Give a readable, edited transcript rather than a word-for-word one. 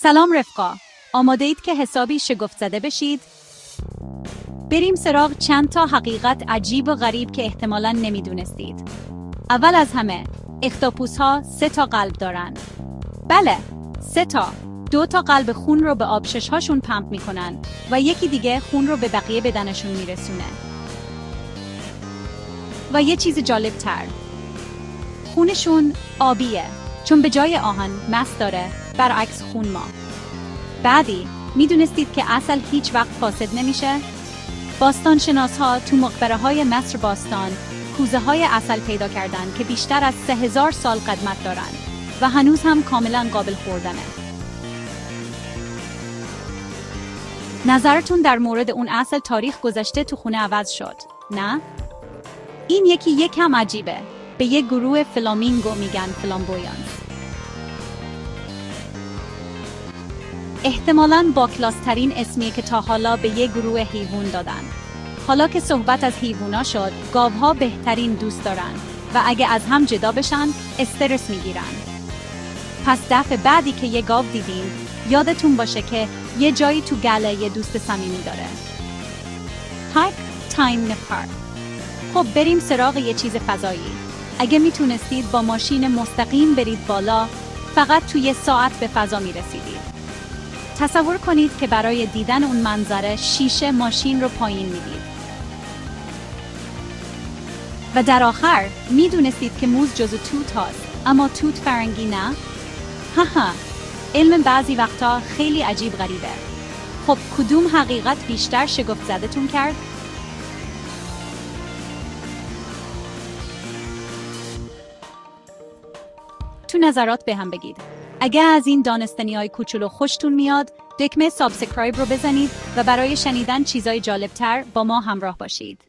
سلام رفقا، آماده اید که حسابی شگفت زده بشید؟ بریم سراغ چند تا حقیقت عجیب و غریب که احتمالاً نمیدونستید. اول از همه، اختاپوس‌ها 3 تا قلب دارن. بله، 3 تا. 2 تا قلب خون رو به آبشش‌هاشون پمپ میکنن و یکی دیگه خون رو به بقیه بدنشون میرسونه. و یه چیز جالب تر، خونشون آبیه، چون به جای آهن مس داره، برعکس خون ما. بعدی، میدونستید که عسل هیچ وقت فاسد نمیشه؟ باستانشناس‌ها تو مقبره‌های مصر باستان کوزه‌های عسل پیدا کردن که بیشتر از 3000 سال قدمت دارن و هنوز هم کاملا قابل خوردنه. نظرتون در مورد اون عسل تاریخ گذشته تو خونه عوض شد، نه؟ این یکم عجیبه. به یک گروه فلامینگو میگن فلامبویانس. احتمالاً با کلاس‌ترین اسمی که تا حالا به یک گروه حیوان دادن. حالا که صحبت از حیوونا شد، گاوها بهترین دوست دارن و اگه از هم جدا بشن، استرس میگیرن. پس دفعه بعدی که یه گاو دیدین، یادتون باشه که یه جایی تو گله یه دوست صمیمی داره. هایک تایم نپارک. خب بریم سراغ یه چیز فضایی. اگه میتونستید با ماشین مستقیم برید بالا، فقط توی 1 ساعت به فضا میرسیدید. تصور کنید که برای دیدن اون منظره شیشه ماشین رو پایین میدید. و در آخر میدونستید که موز جزو توت هاست، اما توت فرنگی نه؟ هاها، علم بعضی وقتا خیلی عجیب غریبه. خب کدوم حقیقت بیشتر شگفت زدتون کرد؟ تو نظرات به هم بگید. اگه از این دانستنی‌های کوچولو خوشتون میاد، دکمه سابسکرایب رو بزنید و برای شنیدن چیزای جالبتر با ما همراه باشید.